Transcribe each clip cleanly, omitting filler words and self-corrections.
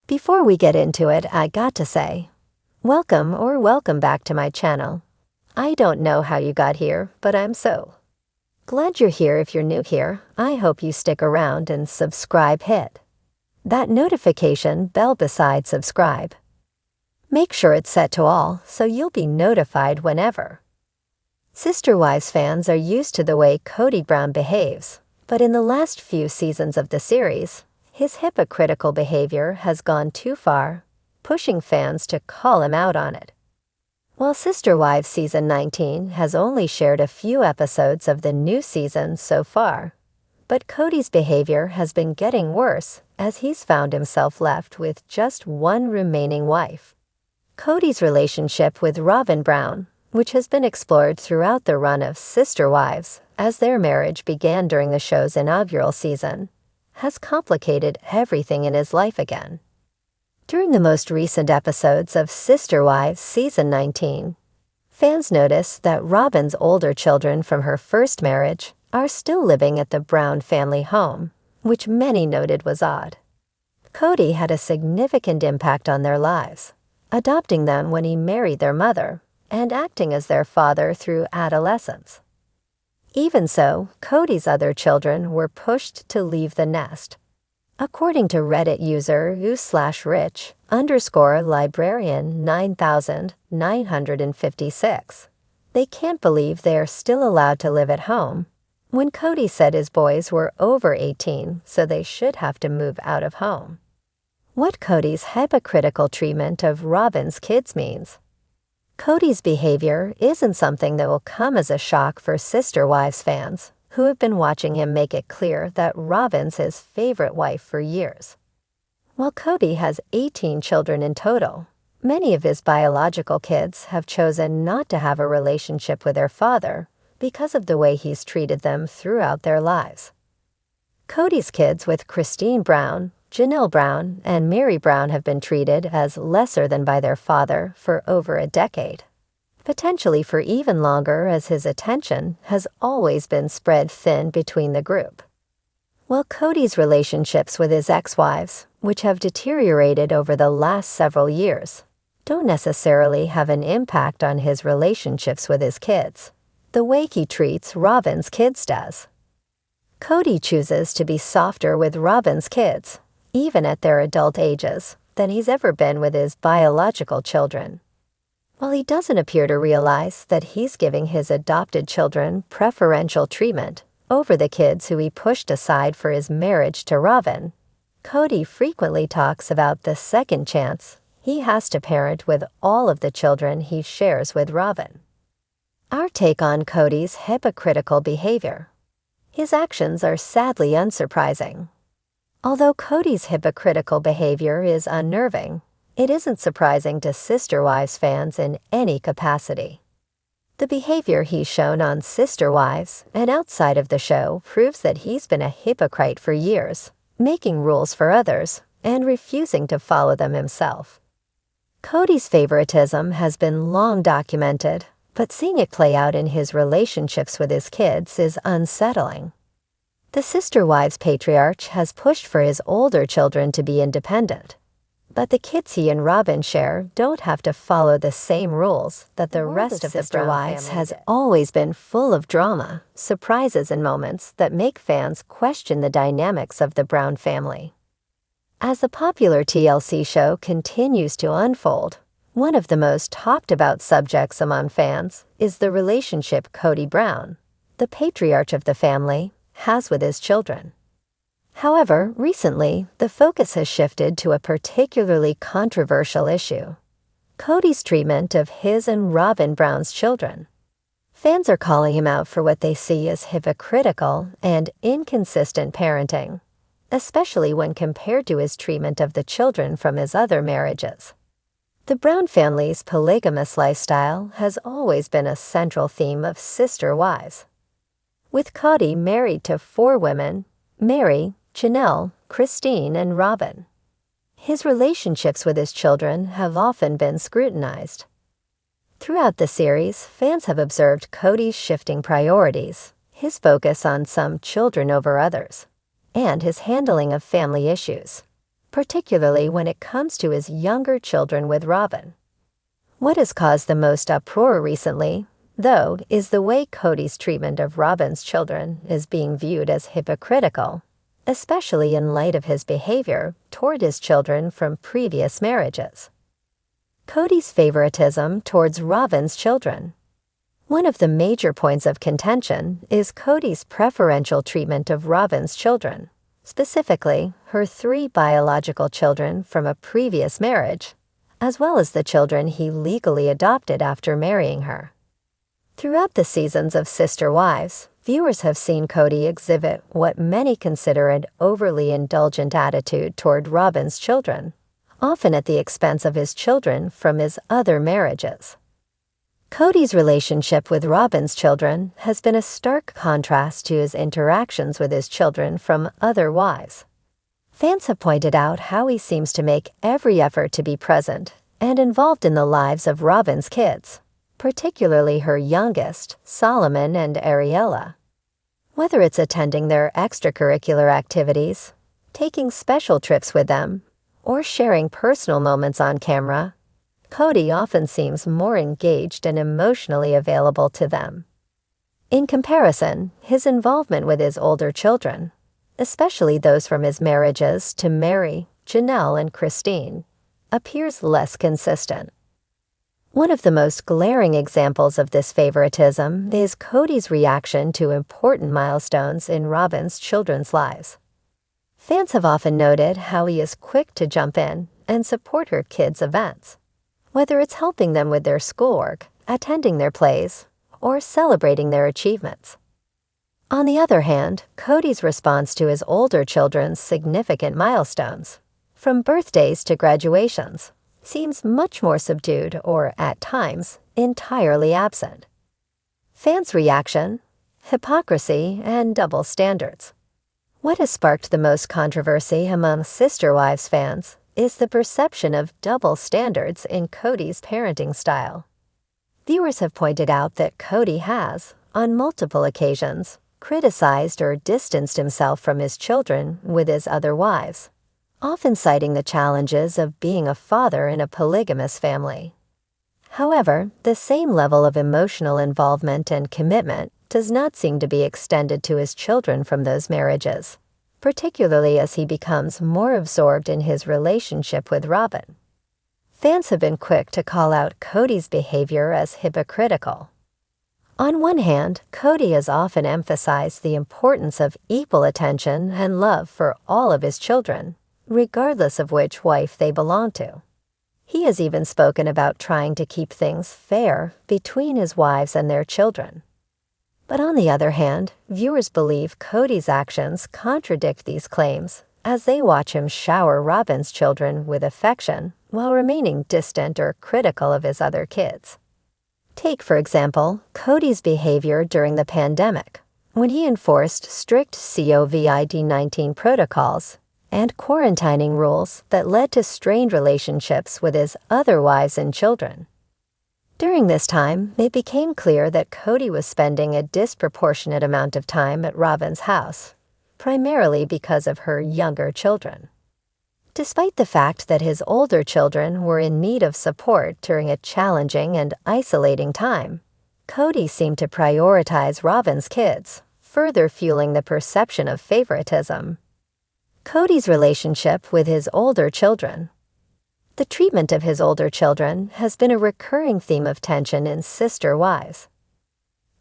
Before we get into it, I got to say, welcome back to my channel. I don't know how you got here, but I'm so glad you're here. If you're new here, I hope you stick around and subscribe. Hit that notification bell beside subscribe. Make sure it's set to all so you'll be notified whenever. Sister Wives fans are used to the way Kody Brown behaves, but in the last few seasons of the series, his hypocritical behavior has gone too far, pushing fans to call him out on it. While Sister Wives Season 19 has only shared a few episodes of the new season so far, but Kody's behavior has been getting worse as he's found himself left with just one remaining wife. Kody's relationship with Robyn Brown, which has been explored throughout the run of Sister Wives as their marriage began during the show's inaugural season, has complicated everything in his life again. During the most recent episodes of Sister Wives Season 19, fans noticed that Robyn's older children from her first marriage are still living at the Brown family home, which many noted was odd. Kody had a significant impact on their lives, adopting them when he married their mother and acting as their father through adolescence. Even so, Kody's other children were pushed to leave the nest. According to Reddit user u/rich_librarian 9956, they can't believe they are still allowed to live at home, when Kody said his boys were over 18, so they should have to move out of home. What Kody's hypocritical treatment of Robyn's kids means. Kody's behavior isn't something that will come as a shock for Sister Wives fans, who have been watching him make it clear that Robyn's his favorite wife for years. While Kody has 18 children in total, many of his biological kids have chosen not to have a relationship with their father because of the way he's treated them throughout their lives. Kody's kids with Christine Brown, Janelle Brown, and Mary Brown have been treated as lesser than by their father for over a decade, potentially for even longer, as his attention has always been spread thin between the group. While Kody's relationships with his ex-wives, which have deteriorated over the last several years, don't necessarily have an impact on his relationships with his kids, the way he treats Robyn's kids does. Kody chooses to be softer with Robyn's kids, even at their adult ages, than he's ever been with his biological children. While he doesn't appear to realize that he's giving his adopted children preferential treatment over the kids who he pushed aside for his marriage to Robyn, Kody frequently talks about the second chance he has to parent with all of the children he shares with Robyn. Our take on Kody's hypocritical behavior. His actions are sadly unsurprising. Although Kody's hypocritical behavior is unnerving, it isn't surprising to Sister Wives fans in any capacity. The behavior he's shown on Sister Wives and outside of the show proves that he's been a hypocrite for years, making rules for others and refusing to follow them himself. Kody's favoritism has been long documented, but seeing it play out in his relationships with his kids is unsettling. The Sister Wives patriarch has pushed for his older children to be independent, but the kids he and Robyn share don't have to follow the same rules that the rest of the Sister Wives has always been full of drama, surprises, and moments that make fans question the dynamics of the Brown family. As the popular TLC show continues to unfold, one of the most talked about subjects among fans is the relationship Kody Brown, the patriarch of the family, has with his children. However, recently, the focus has shifted to a particularly controversial issue: Kody's treatment of his and Robyn Brown's children. Fans are calling him out for what they see as hypocritical and inconsistent parenting, especially when compared to his treatment of the children from his other marriages. The Brown family's polygamous lifestyle has always been a central theme of Sister Wives, with Kody married to 4 women: Mary, Janelle, Christine, and Robyn. His relationships with his children have often been scrutinized. Throughout the series, fans have observed Kody's shifting priorities, his focus on some children over others, and his handling of family issues. particularly when it comes to his younger children with Robyn. What has caused the most uproar recently, though, is the way Kody's treatment of Robyn's children is being viewed as hypocritical, especially in light of his behavior toward his children from previous marriages. Kody's favoritism towards Robyn's children. One of the major points of contention is Kody's preferential treatment of Robyn's children, specifically her 3 biological children from a previous marriage, as well as the children he legally adopted after marrying her. Throughout the seasons of Sister Wives, viewers have seen Kody exhibit what many consider an overly indulgent attitude toward Robyn's children, often at the expense of his children from his other marriages. Kody's relationship with Robyn's children has been a stark contrast to his interactions with his children from other wives. Fans have pointed out how he seems to make every effort to be present and involved in the lives of Robyn's kids, particularly her youngest, Solomon and Ariella. Whether it's attending their extracurricular activities, taking special trips with them, or sharing personal moments on camera, Kody often seems more engaged and emotionally available to them. In comparison, his involvement with his older children, especially those from his marriages to Mary, Janelle, and Christine, appears less consistent. One of the most glaring examples of this favoritism is Kody's reaction to important milestones in Robyn's children's lives. Fans have often noted how he is quick to jump in and support her kids' events, whether it's helping them with their schoolwork, attending their plays, or celebrating their achievements. On the other hand, Kody's response to his older children's significant milestones, from birthdays to graduations, seems much more subdued or, at times, entirely absent. Fans' reaction, hypocrisy, and double standards. What has sparked the most controversy among Sister Wives fans is the perception of double standards in Kody's parenting style. Viewers have pointed out that Kody has, on multiple occasions, criticized or distanced himself from his children with his other wives, often citing the challenges of being a father in a polygamous family. However, the same level of emotional involvement and commitment does not seem to be extended to his children from those marriages, particularly as he becomes more absorbed in his relationship with Robyn. Fans have been quick to call out Kody's behavior as hypocritical. On one hand, Kody has often emphasized the importance of equal attention and love for all of his children, regardless of which wife they belong to. He has even spoken about trying to keep things fair between his wives and their children. But on the other hand, viewers believe Kody's actions contradict these claims as they watch him shower Robyn's children with affection while remaining distant or critical of his other kids. Take, for example, Kody's behavior during the pandemic, when he enforced strict COVID-19 protocols and quarantining rules that led to strained relationships with his other wives and children. During this time, it became clear that Kody was spending a disproportionate amount of time at Robyn's house, primarily because of her younger children. Despite the fact that his older children were in need of support during a challenging and isolating time, Kody seemed to prioritize Robyn's kids, further fueling the perception of favoritism. Kody's relationship with his older children. The treatment of his older children has been a recurring theme of tension in Sister Wives.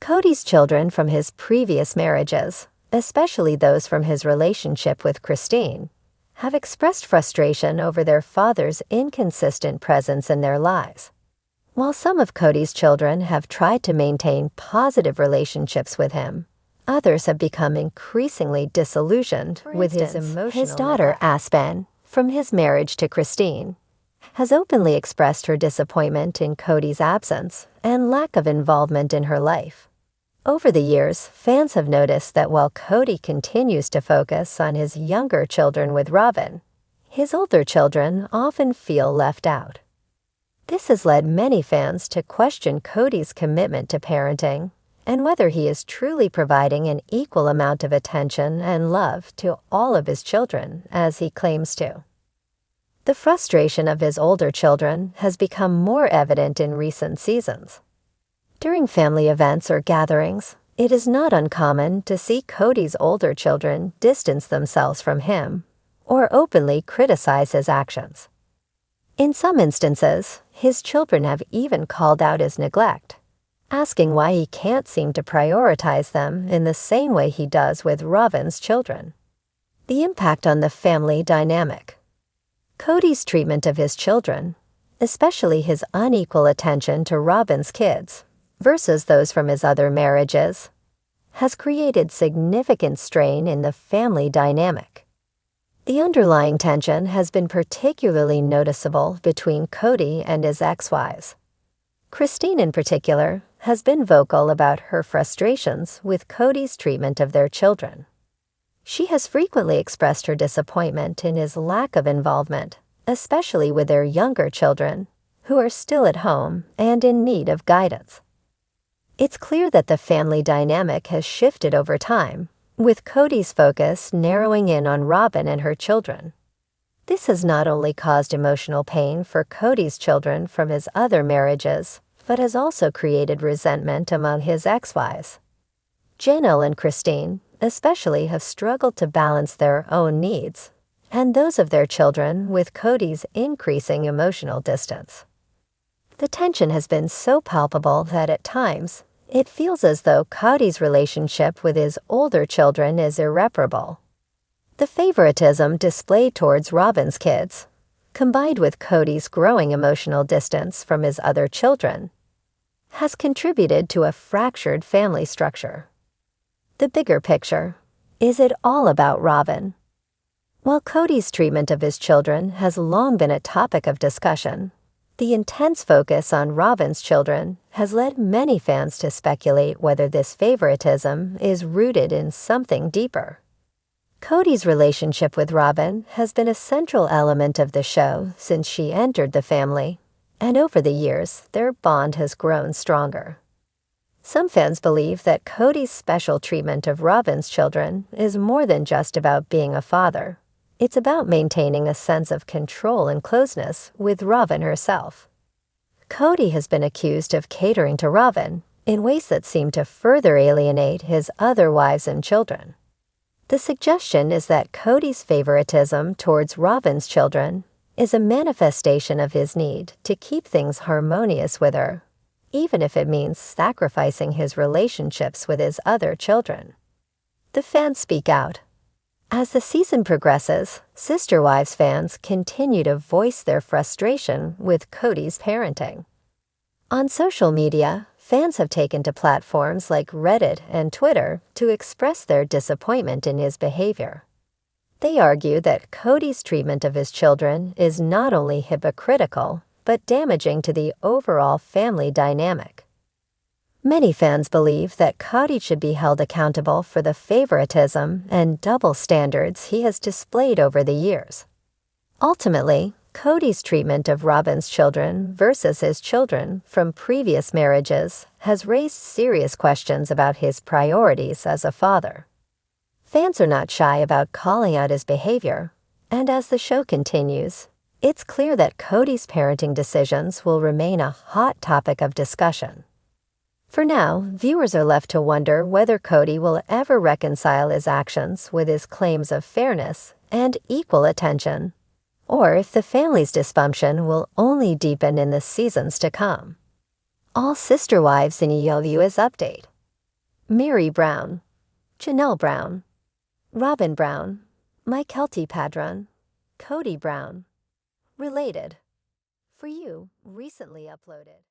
Kody's children from his previous marriages, especially those from his relationship with Christine, have expressed frustration over their father's inconsistent presence in their lives. While some of Kody's children have tried to maintain positive relationships with him, others have become increasingly disillusioned with his emotional. His daughter, Aspen, from his marriage to Christine, has openly expressed her disappointment in Kody's absence and lack of involvement in her life. Over the years, fans have noticed that while Kody continues to focus on his younger children with Robyn, his older children often feel left out. This has led many fans to question Kody's commitment to parenting and whether he is truly providing an equal amount of attention and love to all of his children as he claims to. The frustration of his older children has become more evident in recent seasons. During family events or gatherings, it is not uncommon to see Kody's older children distance themselves from him or openly criticize his actions. In some instances, his children have even called out his neglect, asking why he can't seem to prioritize them in the same way he does with Robyn's children. The impact on the family dynamic. Kody's treatment of his children, especially his unequal attention to Robyn's kids versus those from his other marriages, has created significant strain in the family dynamic. The underlying tension has been particularly noticeable between Kody and his ex-wives. Christine, in particular, has been vocal about her frustrations with Kody's treatment of their children. She has frequently expressed her disappointment in his lack of involvement, especially with their younger children, who are still at home and in need of guidance. It's clear that the family dynamic has shifted over time, with Kody's focus narrowing in on Robyn and her children. This has not only caused emotional pain for Kody's children from his other marriages, but has also created resentment among his ex-wives. Janelle and Christine, especially, have struggled to balance their own needs and those of their children with Kody's increasing emotional distance. The tension has been so palpable that at times, it feels as though Kody's relationship with his older children is irreparable. The favoritism displayed towards Robyn's kids, combined with Kody's growing emotional distance from his other children, has contributed to a fractured family structure. The bigger picture: is it all about Robyn? While Kody's treatment of his children has long been a topic of discussion, the intense focus on Robyn's children has led many fans to speculate whether this favoritism is rooted in something deeper. Kody's relationship with Robyn has been a central element of the show since she entered the family, and over the years, their bond has grown stronger. Some fans believe that Kody's special treatment of Robyn's children is more than just about being a father. It's about maintaining a sense of control and closeness with Robyn herself. Kody has been accused of catering to Robyn in ways that seem to further alienate his other wives and children. The suggestion is that Kody's favoritism towards Robyn's children is a manifestation of his need to keep things harmonious with her, even if it means sacrificing his relationships with his other children. The fans speak out. As the season progresses, Sister Wives fans continue to voice their frustration with Kody's parenting. On social media, fans have taken to platforms like Reddit and Twitter to express their disappointment in his behavior. They argue that Kody's treatment of his children is not only hypocritical, but damaging to the overall family dynamic. Many fans believe that Kody should be held accountable for the favoritism and double standards he has displayed over the years. Ultimately, Kody's treatment of Robyn's children versus his children from previous marriages has raised serious questions about his priorities as a father. Fans are not shy about calling out his behavior, and as the show continues, it's clear that Kody's parenting decisions will remain a hot topic of discussion. For now, viewers are left to wonder whether Kody will ever reconcile his actions with his claims of fairness and equal attention, or if the family's dysfunction will only deepen in the seasons to come. All Sister Wives in ELU's update. Mary Brown, Janelle Brown, Robyn Brown, Mykelti Padron, Kody Brown. Related. For You recently uploaded.